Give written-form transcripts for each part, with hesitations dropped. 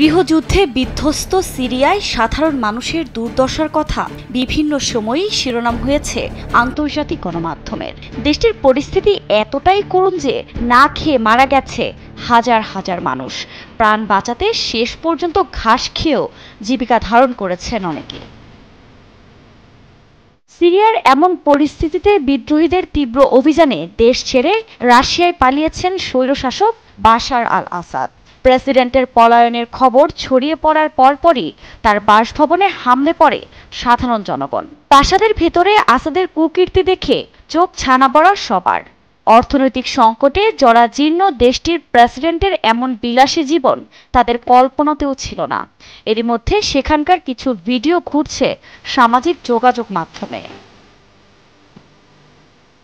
গৃহযুদ্ধে বিধ্বস্ত সিরিয়ায় সাধারণ মানুষের দুর্দশার কথা বিভিন্ন সময়ই শিরোনাম হয়েছে আন্তর্জাতিক গণমাধ্যমের। দেশটির পরিস্থিতি এতটাই করুণ যে না খেয়ে মারা গেছে হাজার হাজার মানুষ। প্রাণ বাঁচাতে শেষ পর্যন্ত ঘাস খেয়েও জীবিকা ধারণ করেছেন অনেকে। সিরিয়ার এমন পরিস্থিতিতে বিদ্রোহীদের তীব্র অভিযানে দেশ ছেড়ে রাশিয়ায় পালিয়েছেন স্বৈরশাসক বাশার আল আসাদ। প্রেসিডেন্টের পলায়নের খবর ছড়িয়ে পড়ার পরপরই তার বাসভবনে হামলে পড়ে সাধারণ জনগণ। প্রাসাদের ভেতরে আসাদের কুকীর্তি দেখে চোখ ছানা পড়া সবার। অর্থনৈতিক সংকটে জরাজীর্ণ দেশটির প্রেসিডেন্টের এমন বিলাসী জীবন তাদের কল্পনাতেও ছিল না। এরই মধ্যে সেখানকার কিছু ভিডিও ঘুরছে সামাজিক যোগাযোগ মাধ্যমে।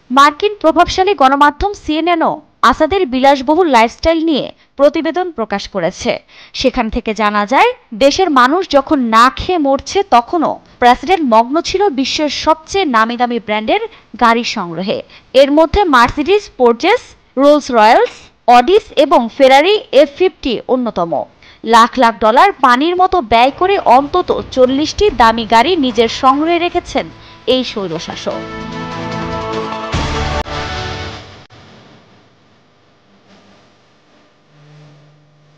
মার্কিন প্রভাবশালী গণমাধ্যম সিএনএনও আসাদের বিলাসবহুল লাইফস্টাইল নিয়ে প্রতিবেদন প্রকাশ করেছে। সেখান থেকে জানা যায়, দেশের মানুষ যখন না খেয়ে মরছে তখনও প্রেসিডেন্ট মগ্ন ছিল বিশ্বের সবচেয়ে নামি দামি ব্র্যান্ডের গাড়ি সংগ্রহে। এর মধ্যে মার্সিডিজ, পোর্জেস, রোলস রয়েলস, অডিস এবং ফেরারি F50 অন্যতম। লাখ লাখ ডলার পানির মতো ব্যয় করে অন্তত 40টি দামি গাড়ি নিজের সংগ্রহে রেখেছেন এই স্বৈরশাসক।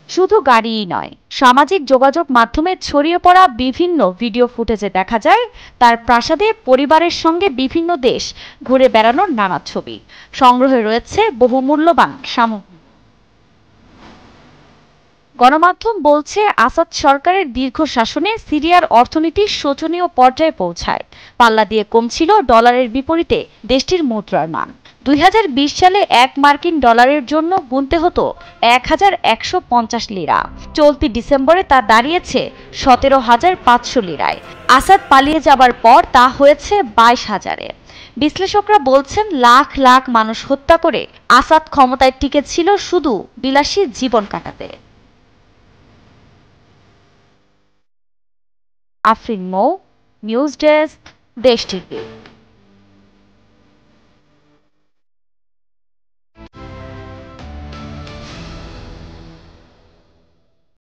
শুধু গাড়িই নয়, সামাজিক যোগাযোগ মাধ্যমে ছড়িয়ে পড়া বিভিন্ন ভিডিও ফুটেজে দেখা যায় তার প্রাসাদে পরিবারের সঙ্গে বিভিন্ন দেশ ঘুরে বেড়ানোর নানা ছবি। সংগ্রহে রয়েছে বহুমূল্যবান সামগ্রী। গণমাধ্যম বলছে, আসাদ সরকারের দীর্ঘ শাসনে সিরিয়ার অর্থনীতি শোচনীয় পর্যায়ে পৌঁছায়। পাল্লা দিয়ে কমছিল ডলারের বিপরীতে দেশটির মুদ্রার মান। 2020 সালে 1 মার্কিন ডলারের জন্য গুনতে হতো 1150 লিরা। চলতি ডিসেম্বরে তা দাঁড়িয়েছে 17,500 লিরায়। আসাদ পালিয়ে যাবার পর তা হয়েছে 22,000-এ। বিশ্লেষকরা বলছেন, লাখ লাখ মানুষ হত্যা করে আসাদ ক্ষমতায় টিকেছিল শুধু বিলাসী জীবন কাটাতে। আফরিন মৌ, নিউজ ডেস্ক, দেশ টিভি।